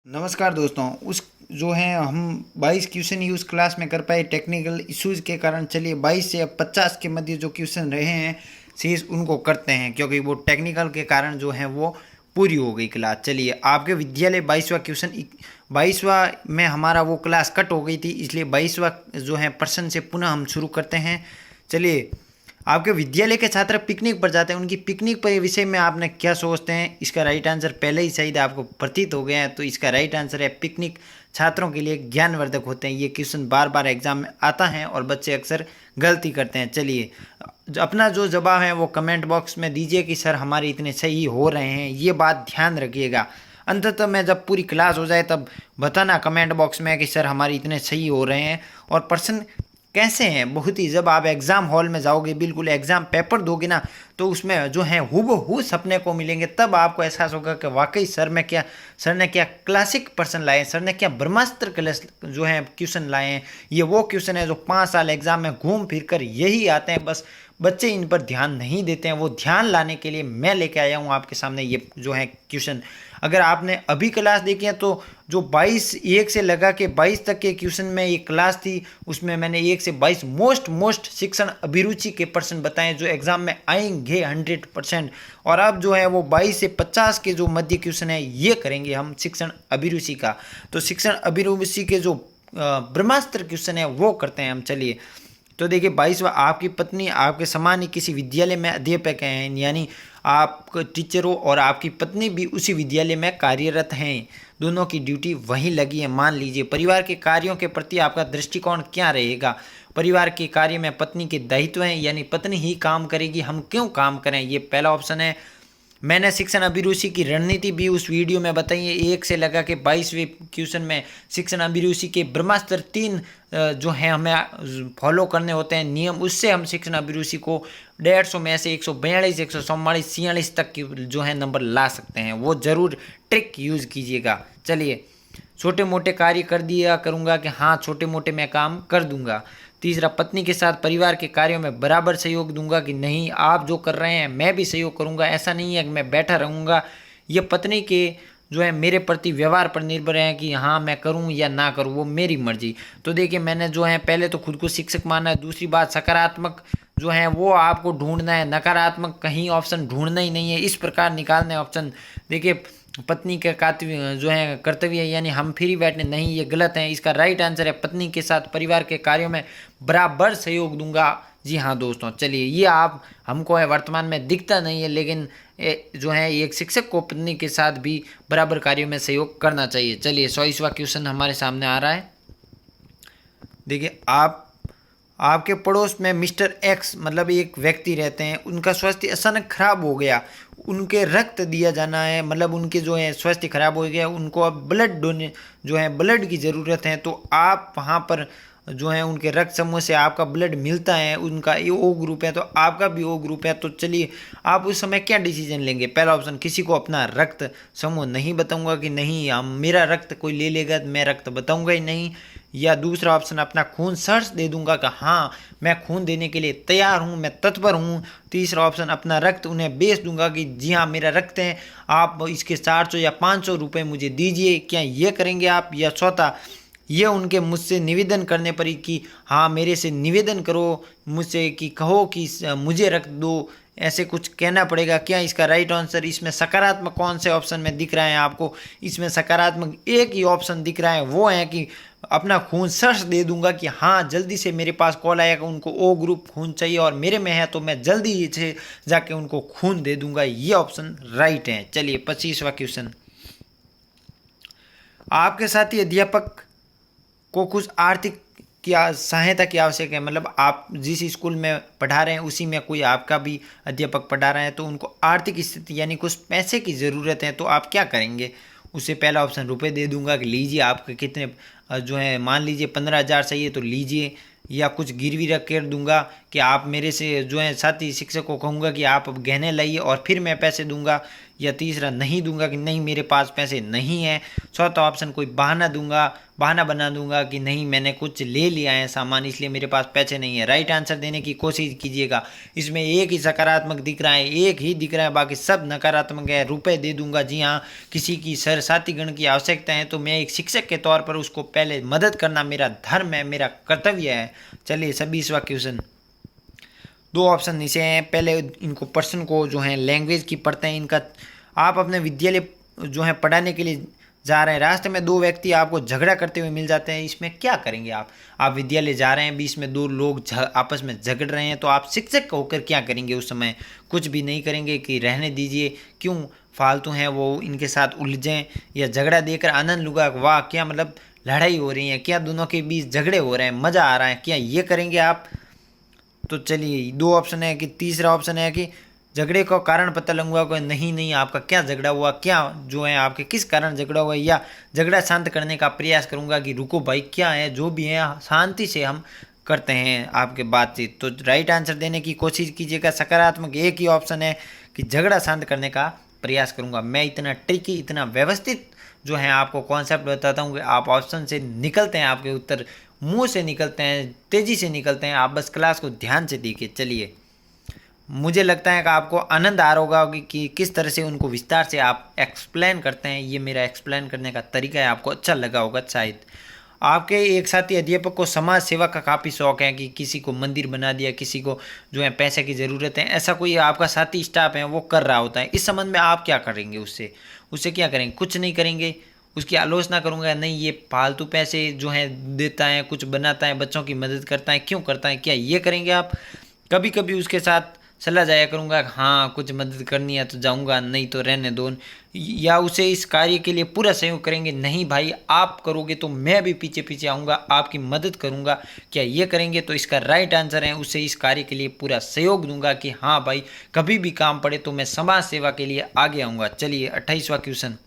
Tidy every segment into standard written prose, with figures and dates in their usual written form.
नमस्कार दोस्तों। उस जो है हम 22 क्वेश्चन ही उस क्लास में कर पाए टेक्निकल इश्यूज़ के कारण। चलिए 22 से अब 50 के मध्य जो क्वेश्चन रहे हैं शेष उनको करते हैं, क्योंकि वो टेक्निकल के कारण जो है वो पूरी हो गई क्लास। चलिए आपके विद्यालय 22वां क्वेश्चन 22वां में हमारा वो क्लास कट हो गई थी, इसलिए 22वां जो है प्रश्न से पुनः हम शुरू करते हैं। चलिए आपके विद्यालय के छात्र पिकनिक पर जाते हैं, उनकी पिकनिक पर विषय में आपने क्या सोचते हैं? इसका राइट आंसर पहले ही शायद आपको प्रतीत हो गया है, तो इसका राइट आंसर है पिकनिक छात्रों के लिए ज्ञानवर्धक होते हैं। ये क्वेश्चन बार बार एग्जाम में आता है और बच्चे अक्सर गलती करते हैं। चलिए अपना जो जवाब है वो कमेंट बॉक्स में दीजिए कि सर हमारे इतने सही हो रहे हैं, ये बात ध्यान रखिएगा। अंततः मैं जब पूरी क्लास हो जाए तब बताना कमेंट बॉक्स में कि सर हमारे इतने सही हो रहे हैं। और प्रश्न कैसे हैं? बहुत ही, जब आप एग्ज़ाम हॉल में जाओगे, बिल्कुल एग्ज़ाम पेपर दोगे ना, तो उसमें जो है हूबहू सपने को मिलेंगे, तब आपको एहसास होगा कि वाकई सर ने क्या क्लासिक प्रश्न लाए, सर ने क्या ब्रह्मास्त्र क्लास जो है क्वेश्चन लाए हैं। ये वो क्वेश्चन है जो 5 साल एग्ज़ाम में घूम फिर कर यही आते हैं, बस बच्चे इन पर ध्यान नहीं देते हैं। वो ध्यान लाने के लिए मैं लेके आया हूँ आपके सामने ये जो है क्वेश्चन। अगर आपने अभी क्लास देखी है तो जो 1 से लगा के 22 तक के क्वेश्चन में ये क्लास थी, उसमें मैंने 1 से 22 मोस्ट शिक्षण अभिरुचि के प्रश्न बताएं जो एग्जाम में आएंगे 100%। और अब जो है वो 22 से 50 के जो मध्य क्वेश्चन है ये करेंगे हम शिक्षण अभिरुचि का। तो शिक्षण अभिरुचि के जो ब्रह्मास्त्र क्वेश्चन है वो करते हैं हम। चलिए तो देखिए 22वां, आपकी पत्नी आपके समान ही किसी विद्यालय में अध्यापक हैं, यानी आप टीचर हो और आपकी पत्नी भी उसी विद्यालय में कार्यरत हैं, दोनों की ड्यूटी वहीं लगी है। मान लीजिए परिवार के कार्यों के प्रति आपका दृष्टिकोण क्या रहेगा? परिवार के कार्य में पत्नी के दायित्व हैं, यानी पत्नी ही काम करेगी, हम क्यों काम करें, ये पहला ऑप्शन है। मैंने शिक्षण अभिरुचि की रणनीति भी उस वीडियो में बताई है। 1 से लगा के 22वें क्वेश्चन में शिक्षण अभिरुचि के ब्रह्मास्त्र 3 जो है हमें फॉलो करने होते हैं नियम, उससे हम शिक्षण अभिरुचि को 150 में से 142, 144, 46 तक की जो है नंबर ला सकते हैं। वो ज़रूर ट्रिक यूज़ कीजिएगा। चलिए छोटे मोटे कार्य कर दिया करूँगा कि हाँ छोटे मोटे मैं काम कर दूंगा। तीसरा, पत्नी के साथ परिवार के कार्यों में बराबर सहयोग दूंगा कि नहीं आप जो कर रहे हैं मैं भी सहयोग करूंगा, ऐसा नहीं है कि मैं बैठा रहूंगा। ये पत्नी के जो है मेरे प्रति व्यवहार पर निर्भर है कि हाँ मैं करूं या ना करूं, वो मेरी मर्जी। तो देखिए मैंने जो है पहले तो खुद को शिक्षक माना है। दूसरी बात, सकारात्मक जो है वो आपको ढूंढना है, नकारात्मक कहीं ऑप्शन ढूंढना ही नहीं है, इस प्रकार निकालने ऑप्शन। देखिए पत्नी का कर्तव्य जो है कर्तव्य, यानी हम फ्री बैठने नहीं, ये गलत है। इसका राइट आंसर है पत्नी के साथ परिवार के कार्यों में बराबर सहयोग दूंगा। जी हाँ दोस्तों, चलिए ये आप हमको है वर्तमान में दिखता नहीं है, लेकिन जो है एक शिक्षक को पत्नी के साथ भी बराबर कार्यों में सहयोग करना चाहिए। चलिए 100वां क्वेश्चन हमारे सामने आ रहा है। देखिए आपके पड़ोस में मिस्टर एक्स मतलब एक व्यक्ति रहते हैं, उनका स्वास्थ्य अचानक खराब हो गया, उनके रक्त दिया जाना है, मतलब उनके जो है स्वास्थ्य खराब हो गया, उनको अब ब्लड की ज़रूरत है। तो आप वहाँ पर जो है उनके रक्त समूह से आपका ब्लड मिलता है, उनका ये ओ ग्रुप है तो आपका भी ओ ग्रुप है। तो चलिए आप उस समय क्या डिसीजन लेंगे? पहला ऑप्शन, किसी को अपना रक्त समूह नहीं बताऊंगा कि नहीं हम मेरा रक्त कोई ले लेगा तो मैं रक्त बताऊंगा ही नहीं। या दूसरा ऑप्शन, अपना खून सर्च दे दूंगा कि हाँ मैं खून देने के लिए तैयार हूँ, मैं तत्पर हूँ। तीसरा ऑप्शन, अपना रक्त उन्हें बेच दूंगा कि जी हाँ मेरा रक्त है, आप इसके 400 या 500 रुपये मुझे दीजिए, क्या ये करेंगे आप? या चौथा, ये उनके मुझसे निवेदन करने पर ही कि हाँ मेरे से निवेदन करो मुझसे कि कहो कि मुझे रक्त दो, ऐसे कुछ कहना पड़ेगा। क्या इसका राइट आंसर, इसमें सकारात्मक कौन से ऑप्शन में दिख रहा है आपको? इसमें सकारात्मक एक ही ऑप्शन दिख रहा है, वो है कि अपना खून सर्च दे दूंगा कि हाँ जल्दी से मेरे पास कॉल आएगा, उनको ओ ग्रुप खून चाहिए और मेरे में है तो मैं जल्दी से जाके उनको खून दे दूंगा। ये ऑप्शन राइट है। चलिए 25वां क्वेश्चन, आपके साथी अध्यापक को कुछ आर्थिक सहायता की आवश्यक है, मतलब आप जिस स्कूल में पढ़ा रहे हैं उसी में कोई आपका भी अध्यापक पढ़ा रहा है, तो उनको आर्थिक स्थिति यानी कुछ पैसे की ज़रूरत है, तो आप क्या करेंगे? उसे पहला ऑप्शन, रुपए दे दूंगा कि लीजिए, आपके कितने जो है मान लीजिए 15,000 चाहिए तो लीजिए, या कुछ गिरवी रख कर दूंगा कि आप मेरे से जो है साथी शिक्षक को कहूँगा कि आप अब गहने लाइए और फिर मैं पैसे दूंगा, या तीसरा नहीं दूंगा कि नहीं मेरे पास पैसे नहीं हैं। चौथा ऑप्शन कोई बहाना दूंगा, बहाना बना दूंगा कि नहीं मैंने कुछ ले लिया है सामान इसलिए मेरे पास पैसे नहीं है। राइट आंसर देने की कोशिश कीजिएगा। इसमें एक ही सकारात्मक दिख रहा है, एक ही दिख रहा है, बाकी सब नकारात्मक है। रुपए दे दूंगा, जी हाँ, किसी की साथीगण की आवश्यकता है तो मैं एक शिक्षक के तौर पर उसको पहले मदद करना मेरा धर्म है, मेरा कर्तव्य है। चलिए 26वां क्वेश्चन। दो ऑप्शन नीचे हैं, पहले इनको पर्सन को जो है लैंग्वेज की पढ़ते हैं। इनका आप अपने विद्यालय जो है पढ़ाने के लिए जा रहे हैं, रास्ते में दो व्यक्ति आपको झगड़ा करते हुए मिल जाते हैं, इसमें क्या करेंगे आप विद्यालय जा रहे हैं, बीच में दो लोग आपस में झगड़ रहे हैं, तो आप शिक्षक होकर क्या करेंगे उस समय? कुछ भी नहीं करेंगे कि रहने दीजिए, क्यों फालतू हैं वो, इनके साथ उलझें, या झगड़ा देकर आनंद लूंगा, वाह क्या मतलब लड़ाई हो रही है, क्या दोनों के बीच झगड़े हो रहे हैं, मज़ा आ रहा है, क्या ये करेंगे आप? तो चलिए दो ऑप्शन है कि तीसरा ऑप्शन है कि झगड़े का कारण पता लगूंगा कोई नहीं आपका क्या झगड़ा हुआ, क्या जो है आपके किस कारण झगड़ा हुआ, या झगड़ा शांत करने का प्रयास करूंगा कि रुको भाई क्या है जो भी है शांति से हम करते हैं आपके बातचीत। तो राइट आंसर देने की कोशिश कीजिएगा। सकारात्मक एक ही ऑप्शन है कि झगड़ा शांत करने का प्रयास करूंगा। मैं इतना ट्रिकी, इतना व्यवस्थित जो है आपको कॉन्सेप्ट बताता हूँ कि आप ऑप्शन से निकलते हैं, आपके उत्तर मुंह से निकलते हैं, तेज़ी से निकलते हैं। आप बस क्लास को ध्यान से देखिए। चलिए, मुझे लगता है कि आपको आनंद आ रहा होगा कि किस तरह से उनको विस्तार से आप एक्सप्लेन करते हैं। ये मेरा एक्सप्लेन करने का तरीका है, आपको अच्छा लगा होगा शायद। आपके एक साथी अध्यापक को समाज सेवा का काफ़ी शौक है कि किसी को मंदिर बना दिया, किसी को जो है पैसे की ज़रूरत है, ऐसा कोई आपका साथी स्टाफ है वो कर रहा होता है। इस संबंध में आप क्या करेंगे? उससे क्या करेंगे? कुछ नहीं करेंगे, उसकी आलोचना करूंगा, नहीं ये फालतू पैसे जो है देता है, कुछ बनाता है, बच्चों की मदद करता है, क्यों करता है, क्या ये करेंगे आप? कभी कभी उसके साथ चला जाया करूंगा, हाँ कुछ मदद करनी है तो जाऊंगा, नहीं तो रहने दो, या उसे इस कार्य के लिए पूरा सहयोग करेंगे, नहीं भाई आप करोगे तो मैं भी पीछे पीछे आऊँगा, आपकी मदद करूँगा, क्या ये करेंगे? तो इसका राइट आंसर है उसे इस कार्य के लिए पूरा सहयोग दूंगा कि हाँ भाई कभी भी काम पड़े तो मैं समाज सेवा के लिए आगे आऊँगा। चलिए 28वां क्वेश्चन।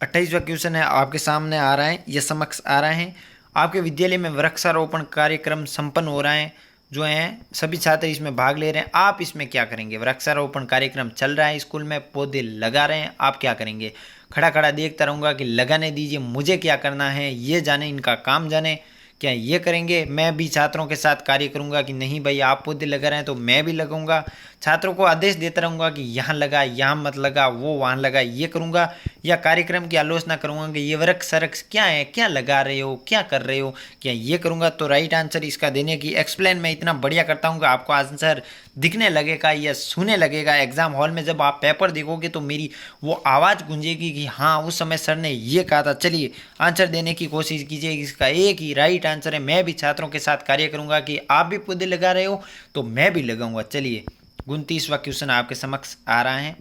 28वां क्वेश्चन है आपके सामने आ रहा है, यह समक्ष आ रहा है। आपके विद्यालय में वृक्षारोपण कार्यक्रम संपन्न हो रहा है, जो हैं सभी छात्र इसमें भाग ले रहे हैं, आप इसमें क्या करेंगे? वृक्षारोपण कार्यक्रम चल रहा है स्कूल में, पौधे लगा रहे हैं, आप क्या करेंगे? खड़ा खड़ा देखता रहूँगा कि लगाने दीजिए, मुझे क्या करना है ये जाने, इनका काम जाने, क्या ये करेंगे? मैं भी छात्रों के साथ कार्य करूंगा कि नहीं भाई आप पौधे लगा रहे हैं तो मैं भी लगाऊंगा, छात्रों को आदेश देता रहूंगा कि यहाँ लगा, यहाँ मत लगा, वो वहाँ लगा, ये करूंगा, या कार्यक्रम की आलोचना करूंगा कि ये वृक्ष सरक्ष क्या है, क्या लगा रहे हो, क्या कर रहे हो, क्या ये करूंगा? तो राइट आंसर इसका देने की एक्सप्लेन मैं इतना बढ़िया करता हूँ कि आपको आंसर दिखने लगेगा या सुने लगेगा। एग्जाम हॉल में जब आप पेपर देखोगे तो मेरी वो आवाज़ गूंजेगी कि हाँ उस समय सर ने ये कहा था। चलिए आंसर देने की कोशिश कीजिए। इसका एक ही राइट आंसर है, मैं भी छात्रों के साथ कार्य करूंगा कि आप भी पौधे लगा रहे हो तो मैं भी लगाऊंगा। चलिए 29वां क्वेश्चन आपके समक्ष आ रहा है।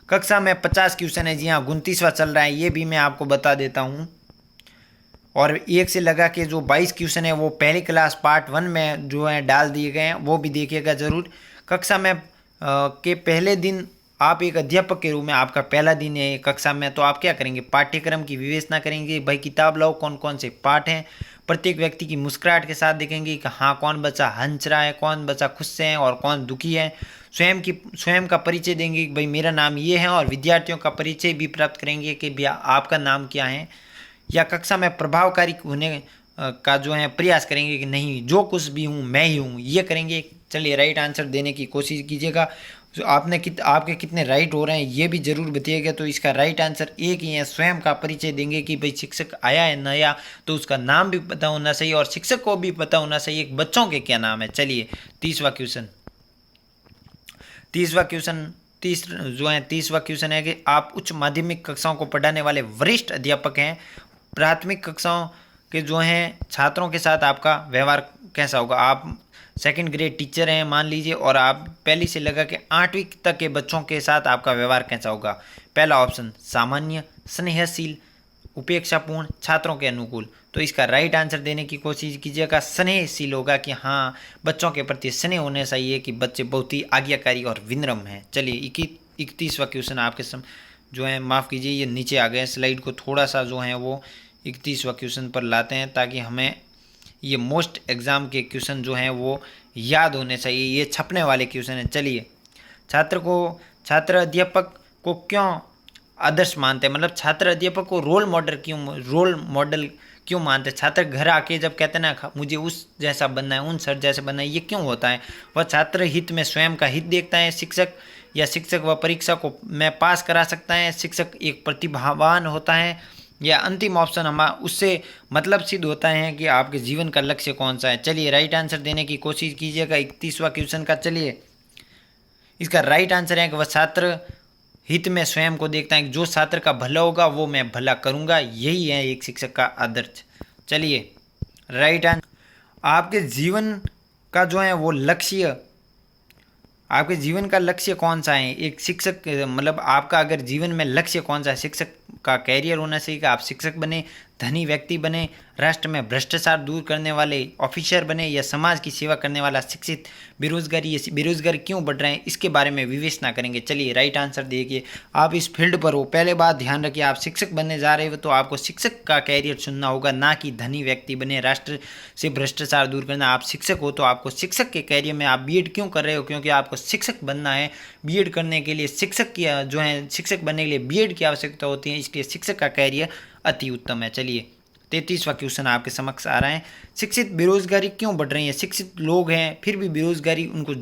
कक्षा में 50 क्वेश्चन है, जी हाँ 29वां चल रहा है, ये भी मैं आपको बता देता हूँ। और एक से लगा के जो 22 क्वेश्चन है वो पहली क्लास पार्ट 1 में जो है डाल दिए गए हैं, वो भी देखिएगा ज़रूर। कक्षा में के पहले दिन आप एक अध्यापक के रूप में, आपका पहला दिन है कक्षा में, तो आप क्या करेंगे? पाठ्यक्रम की विवेचना करेंगे, भाई किताब लाओ, कौन कौन से पाठ हैं, प्रत्येक व्यक्ति की मुस्कुराहट के साथ देखेंगे कि हाँ कौन बच्चा हंस रहा है, कौन बच्चा खुश है और कौन दुखी है। स्वयं का परिचय देंगे कि भाई मेरा नाम ये है, और विद्यार्थियों का परिचय भी प्राप्त करेंगे कि भैया आपका नाम क्या है। या कक्षा में प्रभावकारी होने का जो है प्रयास करेंगे कि नहीं जो कुछ भी हूँ मैं ही हूँ, ये करेंगे। चलिए राइट आंसर देने की कोशिश कीजिएगा। तो आपके कितने राइट हो रहे हैं ये भी जरूर बताइएगा। तो इसका राइट आंसर एक ही है, स्वयं का परिचय देंगे कि भाई शिक्षक आया है नया तो उसका नाम भी पता होना चाहिए और शिक्षक को भी पता होना चाहिए बच्चों के क्या नाम है। चलिए 30वां क्वेश्चन। 30वां क्वेश्चन है कि आप उच्च माध्यमिक कक्षाओं को पढ़ाने वाले वरिष्ठ अध्यापक हैं। प्राथमिक कक्षाओं के जो हैं छात्रों के साथ आपका व्यवहार कैसा होगा? आप सेकंड ग्रेड टीचर हैं मान लीजिए, और आप पहली से लगा के 8वीं तक के बच्चों के साथ आपका व्यवहार कैसा होगा? पहला ऑप्शन सामान्य, स्नेहशील, उपेक्षापूर्ण, छात्रों के अनुकूल। तो इसका राइट आंसर देने की कोशिश कीजिएगा। स्नेहशील होगा कि हाँ बच्चों के प्रति स्नेह होने चाहिए कि बच्चे बहुत ही आज्ञाकारी और विनम्र हैं। चलिए 31वां क्वेश्चन आपके जो है माफ़ कीजिए ये नीचे आ गए, स्लाइड को थोड़ा सा जो है वो 31वां क्वेश्चन पर लाते हैं ताकि हमें ये मोस्ट एग्ज़ाम के क्वेश्चन जो हैं वो याद होने चाहिए, ये छपने वाले क्वेश्चन हैं। चलिए छात्र अध्यापक को क्यों आदर्श मानते हैं, मतलब छात्र अध्यापक को रोल मॉडल क्यों मानते हैं। छात्र घर आके जब कहते हैं ना मुझे उस जैसा बनना है, उन सर जैसे बनना है, ये क्यों होता है। वह छात्र हित में स्वयं का हित देखता है। शिक्षक व परीक्षा को में पास करा सकता है। शिक्षक एक प्रतिभावान होता है। या अंतिम ऑप्शन हम उससे मतलब सिद्ध होता है कि आपके जीवन का लक्ष्य कौन सा है। चलिए राइट आंसर देने की कोशिश कीजिएगा 31वां क्वेश्चन का। चलिए इसका राइट आंसर है कि वह छात्र हित में स्वयं को देखता है कि जो छात्र का भला होगा वो मैं भला करूंगा, यही है एक शिक्षक का आदर्श। चलिए राइट आंसर, आपके जीवन का जो है वो लक्ष्य, आपके जीवन का लक्ष्य कौन सा है। एक शिक्षक मतलब आपका अगर जीवन में लक्ष्य कौन सा है, शिक्षक का कैरियर होना चाहिए कि आप शिक्षक बने, धनी व्यक्ति बने, राष्ट्र में भ्रष्टाचार दूर करने वाले ऑफिसर बने, या समाज की सेवा करने वाला शिक्षित। बेरोजगारी क्यों बढ़ रहे हैं इसके बारे में विवेचना करेंगे। चलिए राइट आंसर देखिए, आप इस फील्ड पर हो, पहले बात ध्यान रखिए, आप शिक्षक बनने जा रहे हो तो आपको शिक्षक का कैरियर चुनना होगा, ना कि धनी व्यक्ति बने, राष्ट्र से भ्रष्टाचार दूर करना। आप शिक्षक हो तो आपको शिक्षक के कैरियर में, आप बीएड क्यों कर रहे हो, क्योंकि आपको शिक्षक बनना है। बीएड करने के लिए शिक्षक की जो है शिक्षक बनने के लिए बीएड की आवश्यकता होती है, इसलिए शिक्षक का कैरियर अति उत्तम है। चलिए 33वां क्वेश्चन आपके समक्ष आ रहा है। शिक्षित बेरोजगारी क्यों बढ़ रही है। शिक्षित लोग हैं फिर भी बेरोजगारी, उनको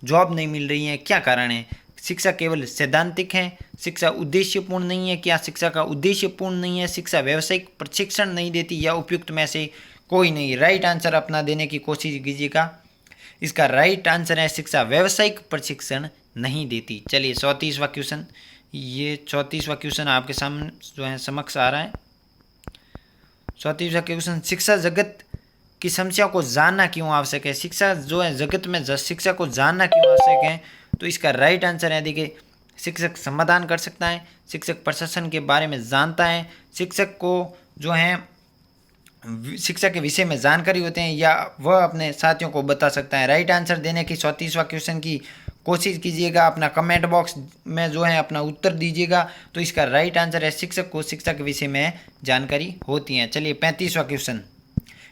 जॉब नहीं मिल रही है, क्या कारण है। शिक्षा केवल सैद्धांतिक है, शिक्षा उद्देश्यपूर्ण नहीं है, क्या शिक्षा का उद्देश्यपूर्ण नहीं है, शिक्षा व्यावसायिक प्रशिक्षण नहीं देती, या उपयुक्त में से कोई नहीं। राइट आंसर अपना देने की कोशिश कीजिएगा। इसका राइट आंसर है शिक्षा व्यावसायिक प्रशिक्षण नहीं देती। चलिए 34वां क्वेश्चन, ये 34वां क्वेश्चन आपके सामने जो है समक्ष आ रहा है। 34वां क्वेश्चन, शिक्षा जगत की समस्या को जानना क्यों आवश्यक है। शिक्षा जो है जगत में शिक्षा को जानना क्यों आवश्यक है, तो इसका राइट आंसर है देखिए, शिक्षक समाधान कर सकता है, शिक्षक प्रशासन के बारे में जानता है, शिक्षक को जो है शिक्षा के विषय में जानकारी होते हैं, या वह अपने साथियों को बता सकता है। राइट आंसर देने की 34वां क्वेश्चन की कोशिश कीजिएगा, अपना कमेंट बॉक्स में जो है अपना उत्तर दीजिएगा। तो इसका राइट आंसर है शिक्षक को शिक्षा के विषय में जानकारी होती है। चलिए 35वां क्वेश्चन,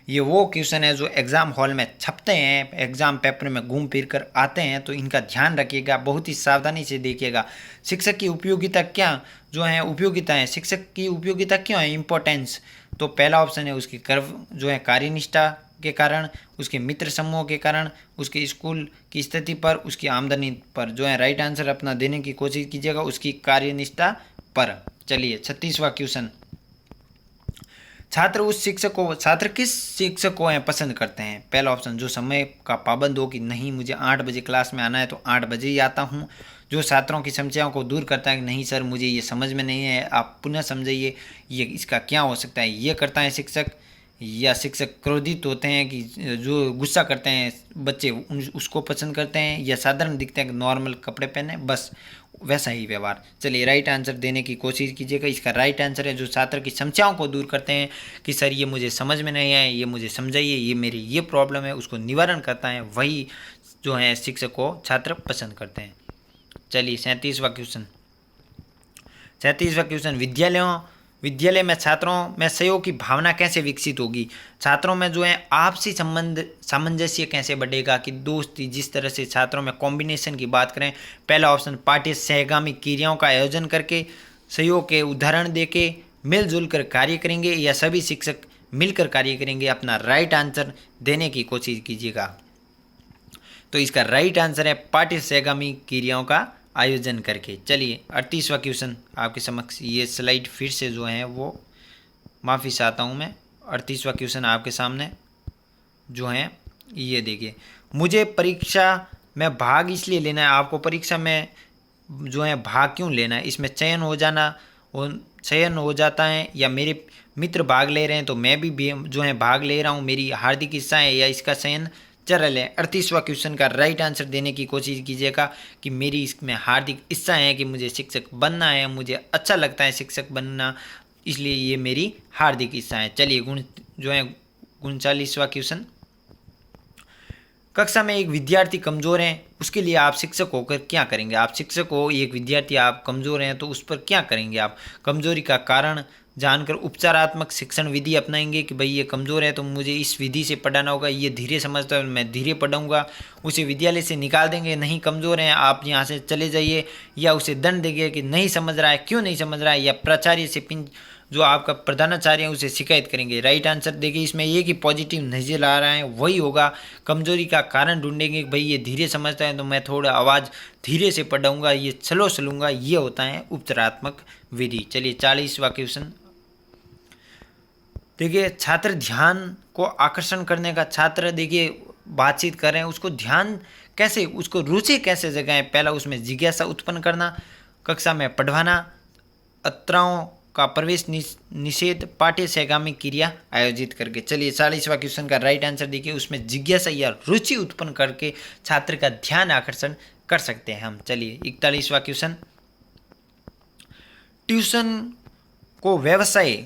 ये वो क्वेश्चन है जो एग्ज़ाम हॉल में छपते हैं, एग्ज़ाम पेपर में घूम फिर कर आते हैं, तो इनका ध्यान रखिएगा, बहुत ही सावधानी से देखिएगा। शिक्षक की उपयोगिता क्या जो है, उपयोगिता है, शिक्षक की उपयोगिता क्यों है, इम्पोर्टेंस। तो पहला ऑप्शन है उसकी कर्व जो है कार्यनिष्ठा के कारण, उसके मित्र समूह के कारण, उसके स्कूल की स्थिति पर, उसकी आमदनी पर। जो है राइट आंसर अपना देने की कोशिश कीजिएगा उसकी कार्यनिष्ठा पर। चलिए 36वां क्वेश्चन, छात्र किस शिक्षक को पसंद करते हैं। पहला ऑप्शन जो समय का पाबंद हो कि नहीं मुझे 8 बजे क्लास में आना है तो 8 बजे ही आता हूँ। जो छात्रों की समस्याओं को दूर करता है कि नहीं सर मुझे ये समझ में नहीं है, आप पुनः समझाइए, ये इसका क्या हो सकता है, ये करता है शिक्षक। या शिक्षक क्रोधित होते हैं कि जो गुस्सा करते हैं बच्चे उसको पसंद करते हैं, या साधारण दिखते हैं कि नॉर्मल कपड़े पहने बस वैसा ही व्यवहार। चलिए राइट आंसर देने की कोशिश कीजिएगा। इसका राइट आंसर है जो छात्र की समस्याओं को दूर करते हैं कि सर ये मुझे समझ में नहीं आया, ये मुझे समझाइए, ये मेरी ये प्रॉब्लम है, उसको निवारण करता है, वही जो है शिक्षक को छात्र पसंद करते हैं। चलिए 37वां क्वेश्चन, विद्यालय में छात्रों में सहयोग की भावना कैसे विकसित होगी। छात्रों में जो है आपसी सामंजस्य कैसे बढ़ेगा कि दोस्ती, जिस तरह से छात्रों में कॉम्बिनेशन की बात करें। पहला ऑप्शन पाठ्य सहगामी क्रियाओं का आयोजन करके, सहयोग के उदाहरण देके, मिलजुल कर कार्य करेंगे, या सभी शिक्षक मिलकर कार्य करेंगे। अपना राइट आंसर देने की कोशिश कीजिएगा। तो इसका राइट आंसर है पाठ्य सहगामी क्रियाओं का आयोजन करके। चलिए 38वां क्वेश्चन आपके समक्ष, ये स्लाइड फिर से जो है वो माफ़ी चाहता हूँ मैं। 38वां क्वेश्चन आपके सामने जो है ये देखिए, मुझे परीक्षा में भाग इसलिए लेना है, आपको परीक्षा में जो है भाग क्यों लेना है, इसमें चयन हो जाता है, या मेरे मित्र भाग ले रहे हैं तो मैं भी जो है भाग ले रहा हूँ, मेरी हार्दिक इच्छा है, या इसका चयन चरल है। 38वां क्वेश्चन का राइट आंसर देने की कोशिश कीजिएगा कि मेरी इसमें हार्दिक इच्छा है कि मुझे शिक्षक बनना है, मुझे अच्छा लगता है शिक्षक बनना, इसलिए ये मेरी हार्दिक इच्छा है। चलिए 39वां क्वेश्चन, कक्षा में एक विद्यार्थी कमज़ोर है उसके लिए आप शिक्षक होकर क्या करेंगे? आप शिक्षक हो, एक विद्यार्थी आप कमज़ोर हैं तो उस पर क्या करेंगे? आप कमज़ोरी का कारण जानकर उपचारात्मक शिक्षण विधि अपनाएंगे कि भाई ये कमज़ोर है तो मुझे इस विधि से पढ़ाना होगा, ये धीरे समझता है मैं धीरे पढ़ाऊँगा, उसे विद्यालय से निकाल देंगे, नहीं कमज़ोर हैं आप यहाँ से चले जाइए, या उसे दंड देंगे कि नहीं समझ रहा है, क्यों नहीं समझ रहा है, या प्राचार्य से जो आपका प्रधानाचार्य है उसे शिकायत करेंगे? राइट आंसर देखिए, इसमें एक ही पॉजिटिव नजर आ रहा है, वही होगा। कमजोरी का कारण ढूंढेंगे कि भाई ये धीरे समझता है तो मैं थोड़ा आवाज़ धीरे से पढ़ाऊंगा, ये स्लो चलूंगा, ये होता है उपचारात्मक विधि। चलिए 40वां क्वेश्चन देखिए, छात्र ध्यान को आकर्षण करने का, छात्र देखिए बातचीत कर रहे हैं, उसको ध्यान कैसे, उसको रुचि कैसे जगाएं? पहला उसमें जिज्ञासा उत्पन्न करना, कक्षा में पढ़वाना, अत्राओं का प्रवेश निषेध, पाठ्य सहगामी क्रिया आयोजित करके। चलिए 40वां क्वेश्चन का राइट आंसर देखिए, उसमें जिज्ञासा या रुचि उत्पन्न करके छात्र का ध्यान आकर्षण कर सकते हैं हम। चलिए 41वां क्वेश्चन, ट्यूशन को व्यवसाय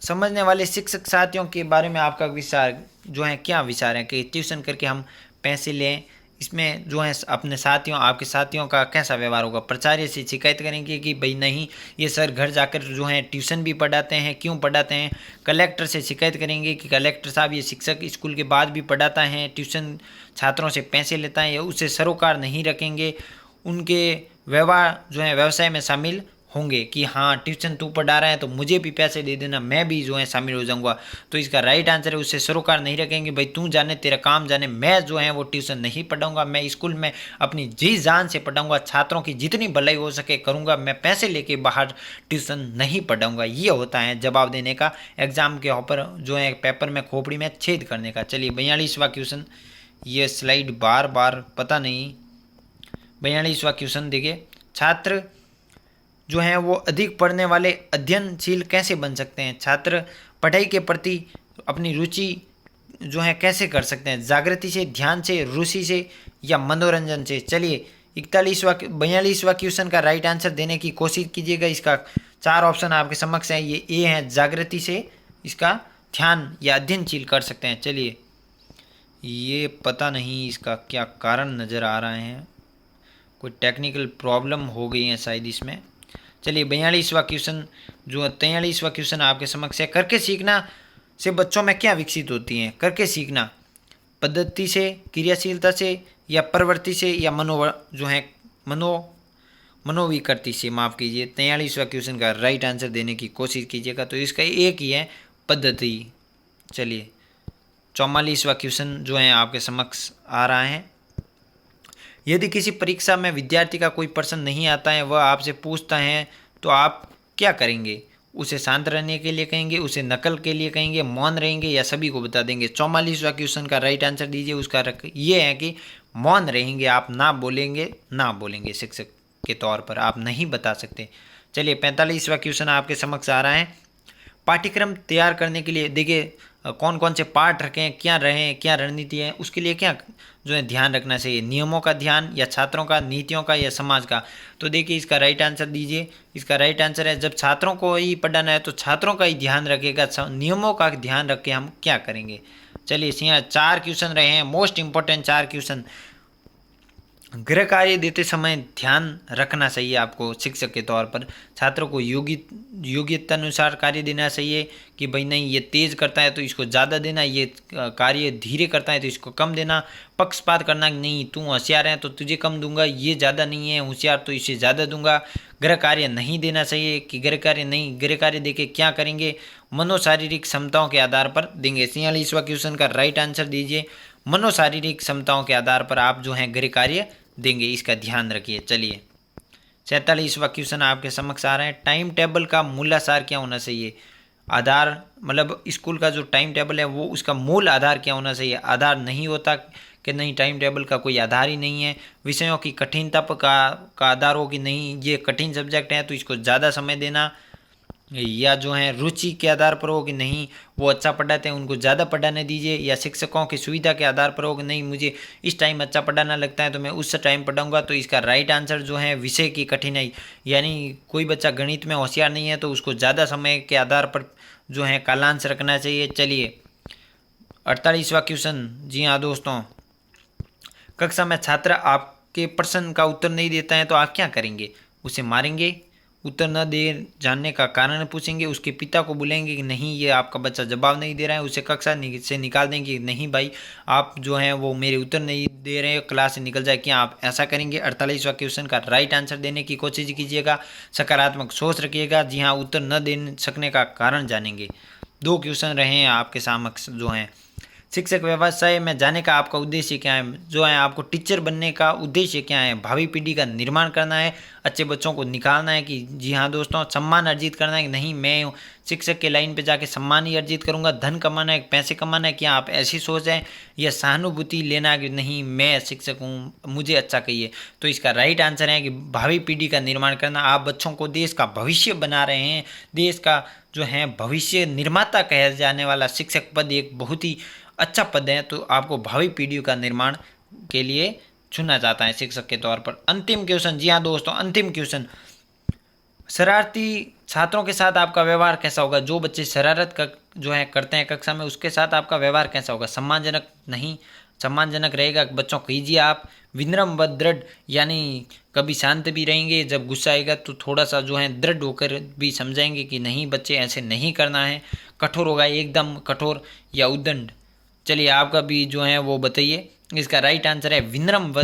समझने वाले शिक्षक साथियों के बारे में आपका विचार जो है, क्या विचार है कि ट्यूशन करके हम पैसे लें, इसमें जो है अपने साथियों, आपके साथियों का कैसा व्यवहार होगा? प्राचार्य से शिकायत करेंगे कि भाई नहीं ये सर घर जाकर जो है ट्यूशन भी पढ़ाते हैं, क्यों पढ़ाते हैं? कलेक्टर से शिकायत करेंगे कि कलेक्टर साहब ये शिक्षक स्कूल के बाद भी पढ़ाता है, ट्यूशन छात्रों से पैसे लेता है, या उसे सरोकार नहीं रखेंगे? उनके व्यवहार जो है व्यवसाय में शामिल होंगे कि हाँ ट्यूशन तू पढ़ा रहा है तो मुझे भी पैसे दे देना, मैं भी जो है शामिल हो जाऊंगा। तो इसका राइट आंसर है उससे सरोकार नहीं रखेंगे, भाई तू जाने तेरा काम जाने, मैं जो है वो ट्यूशन नहीं पढ़ाऊंगा, मैं स्कूल में अपनी जी जान से पढ़ाऊंगा, छात्रों की जितनी भलाई हो सके करूंगा, मैं पैसे लेके बाहर ट्यूशन नहीं पढ़ाऊंगा। ये होता है जवाब देने का, एग्जाम के ऊपर जो है पेपर में खोपड़ी में छेद करने का। चलिए 42वां क्वेश्चन, ये स्लाइड बार बार पता नहीं। 42वां क्वेश्चन देखिए, छात्र जो हैं वो अधिक पढ़ने वाले अध्ययनशील कैसे बन सकते हैं? छात्र पढ़ाई के प्रति अपनी रुचि जो है कैसे कर सकते हैं? जागृति से, ध्यान से, रुचि से, या मनोरंजन से? चलिए 42वां क्वेश्चन का राइट आंसर देने की कोशिश कीजिएगा। इसका 4 ऑप्शन आपके समक्ष है, ये ए है जागृति से, इसका ध्यान या अध्ययनशील कर सकते हैं। चलिए ये पता नहीं इसका क्या कारण नज़र आ रहा है, कोई टेक्निकल प्रॉब्लम हो गई है शायद इसमें। चलिए 42वां क्वेश्चन, जो 43वां क्वेश्चन आपके समक्ष है, करके सीखना से बच्चों में क्या विकसित होती हैं? करके सीखना पद्धति से, क्रियाशीलता से, या प्रवृत्ति से, या मनोविकृति से? माफ़ कीजिए, 43वां क्वेश्चन का राइट आंसर देने की कोशिश कीजिएगा। तो इसका एक ही है, पद्धति। चलिए 44वां क्वेश्चन जो है आपके समक्ष आ रहा है, यदि किसी परीक्षा में विद्यार्थी का कोई प्रश्न नहीं आता है, वह आपसे पूछता है तो आप क्या करेंगे? उसे शांत रहने के लिए कहेंगे, उसे नकल के लिए कहेंगे, मौन रहेंगे, या सभी को बता देंगे? 44वां क्वेश्चन का राइट आंसर दीजिए। उसका ये है कि मौन रहेंगे, आप ना बोलेंगे शिक्षक के तौर पर, आप नहीं बता सकते। चलिए 45वां क्वेश्चन आपके समक्ष आ रहा है, पाठ्यक्रम तैयार करने के लिए देखिए कौन कौन से पाठ रखें, क्या रहें, क्या रणनीति है, उसके लिए क्या जो है ध्यान रखना चाहिए? नियमों का ध्यान, या छात्रों का, नीतियों का, या समाज का? तो देखिए इसका राइट आंसर दीजिए। इसका राइट आंसर है जब छात्रों को ही पढ़ाना है तो छात्रों का ही ध्यान रखेगा, नियमों का ध्यान रख के हम क्या करेंगे? चलिए यहाँ 4 क्वेश्चन रहे हैं, मोस्ट इंपॉर्टेंट 4 क्वेश्चन। गृह कार्य देते समय ध्यान रखना चाहिए आपको शिक्षक के तौर पर, छात्रों को योग्यता अनुसार कार्य देना चाहिए कि भाई नहीं ये तेज़ करता है तो इसको ज़्यादा देना, ये कार्य धीरे करता है तो इसको कम देना। पक्षपात करना नहीं, तू होशियार है तो तुझे कम दूंगा, ये ज़्यादा नहीं है होशियार तो इसे ज़्यादा दूंगा। गृह कार्य नहीं देना चाहिए कि गृह कार्य नहीं, गृह कार्य देके क्या करेंगे? मनोशारीरिक क्षमताओं के आधार पर देंगे। 46वां क्वेश्चन का राइट आंसर दीजिए, मनोशारीरिक क्षमताओं के आधार पर आप जो है गृह कार्य देंगे, इसका ध्यान रखिए। चलिए 47वां क्वेश्चन आपके समक्ष आ रहा है, टाइम टेबल का मूलाधार क्या होना चाहिए? आधार मतलब स्कूल का जो टाइम टेबल है वो उसका मूल आधार क्या होना चाहिए? आधार नहीं होता कि नहीं, टाइम टेबल का कोई आधार ही नहीं है। विषयों की कठिनता का आधार हो कि नहीं ये कठिन सब्जेक्ट है तो इसको ज़्यादा समय देना, या जो है रुचि के आधार पर हो कि नहीं वो अच्छा पढ़ाते हैं उनको ज़्यादा पढ़ाने दीजिए, या शिक्षकों की सुविधा के आधार पर हो कि नहीं मुझे इस टाइम अच्छा पढ़ाना लगता है तो मैं उस टाइम पढ़ाऊंगा। तो इसका राइट आंसर जो है विषय की कठिनाई, यानी कोई बच्चा गणित में होशियार नहीं है तो उसको ज़्यादा समय के आधार पर जो है कालांश रखना चाहिए। चलिए 48वां क्वेश्चन, जी हाँ दोस्तों, कक्षा में छात्र आप के प्रश्न का उत्तर नहीं देता है तो आप क्या करेंगे? उसे मारेंगे? उत्तर न दे जानने का कारण पूछेंगे? उसके पिता को बुलाएंगे कि नहीं ये आपका बच्चा जवाब नहीं दे रहा है, उसे कक्षा से निकाल देंगे कि नहीं भाई आप जो हैं वो मेरे उत्तर नहीं दे रहे हैं, क्लास से निकल जाए? क्या आप ऐसा करेंगे? 48वां क्वेश्चन का राइट आंसर देने की कोशिश कीजिएगा, सकारात्मक सोच रखिएगा। जी हाँ, उत्तर न दे सकने का कारण जानेंगे। 2 क्वेश्चन रहे हैं आपके समक्ष जो हैं। शिक्षक व्यवसाय में जाने का आपका उद्देश्य क्या है? जो है आपको टीचर बनने का उद्देश्य क्या है? भावी पीढ़ी का निर्माण करना है, अच्छे बच्चों को निकालना है कि जी हाँ दोस्तों सम्मान अर्जित करना है कि नहीं मैं शिक्षक के लाइन पे जाके सम्मान ही अर्जित करूंगा, धन कमाना है, पैसे कमाना है? क्या आप ऐसी सोच है या सहानुभूति लेना है कि नहीं मैं शिक्षक हूँ मुझे अच्छा कहिए? तो इसका राइट आंसर है कि भावी पीढ़ी का निर्माण करना। आप बच्चों को देश का भविष्य बना रहे हैं, देश का जो है भविष्य निर्माता कहा जाने वाला शिक्षक पद एक बहुत ही अच्छा पद है, तो आपको भावी पीढ़ियों का निर्माण के लिए चुना जाता है शिक्षक के तौर पर। अंतिम क्वेश्चन, जी हाँ दोस्तों अंतिम क्वेश्चन, शरारती छात्रों के साथ आपका व्यवहार कैसा होगा? जो बच्चे शरारत का जो है करते हैं कक्षा में उसके साथ आपका व्यवहार कैसा होगा? सम्मानजनक? नहीं, सम्मानजनक रहेगा बच्चों कीजिए आप। विनम्र व दृढ़, यानी कभी शांत भी रहेंगे, जब गुस्सा आएगा तो थोड़ा सा जो है दृढ़ होकर भी समझाएंगे कि नहीं बच्चे ऐसे नहीं करना है। कठोर होगा एकदम कठोर या उद्दंड? चलिए आपका भी जो है वो बताइए। इसका राइट आंसर है विनम्र व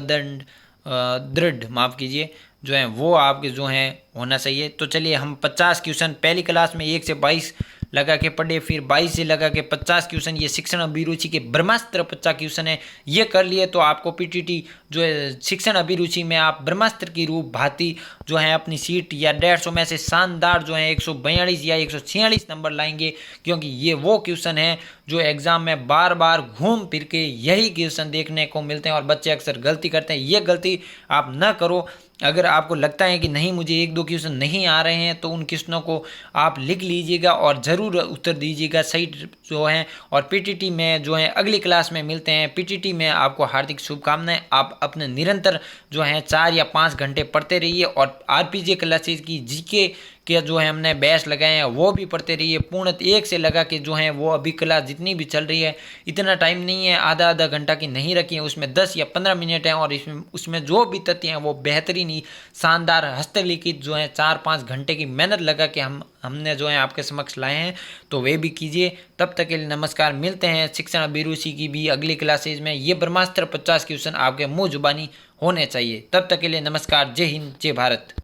दृढ़, माफ़ कीजिए, जो है वो आपके जो है होना चाहिए। तो चलिए हम 50 क्वेश्चन पहली क्लास में 1 से 22 लगा के पढ़े, फिर 22 से लगा के 50 क्वेश्चन, ये शिक्षण अभिरुचि के ब्रह्मास्त्र 50 क्वेश्चन है, ये कर लिए तो आपको पीटीटी जो है शिक्षण अभिरुचि में आप ब्रह्मास्त्र की रूप भांति जो है अपनी सीट या 150 में से शानदार जो है 142 या 146 नंबर लाएंगे, क्योंकि ये वो क्वेश्चन है जो एग्जाम में बार बार घूम फिर के यही क्वेश्चन देखने को मिलते हैं और बच्चे अक्सर गलती करते हैं। ये गलती आप न करो। अगर आपको लगता है कि नहीं मुझे 1-2 क्वेश्चन नहीं आ रहे हैं तो उन क्वेश्चनों को आप लिख लीजिएगा और ज़रूर उत्तर दीजिएगा सही जो है। और पीटीटी में जो है अगली क्लास में मिलते हैं। पीटीटी में आपको हार्दिक शुभकामनाएं। आप अपने निरंतर जो है 4 या 5 घंटे पढ़ते रहिए और आरपीजे क्लासेज की जीके के जो है हमने बैच लगाए हैं वो भी पढ़ते रहिए। पूर्ण 1 से लगा के जो है वो अभी क्लास जितनी भी चल रही है, इतना टाइम नहीं है, आधा घंटा की नहीं रखी है, उसमें 10 या 15 मिनट हैं और उसमें जो भी तथ्य हैं वो बेहतरीन ही शानदार हस्तलिखित जो है 4-5 घंटे की मेहनत लगा के हमने जो है आपके समक्ष लाए हैं, तो वे भी कीजिए। तब तक के लिए नमस्कार, मिलते हैं शिक्षण अभिरुचि की भी अगली क्लासेज में। ये ब्रह्मास्त्र 50 क्वेश्चन आपके मुँह जुबानी होने चाहिए। तब तक के लिए नमस्कार, जय हिंद, जय भारत।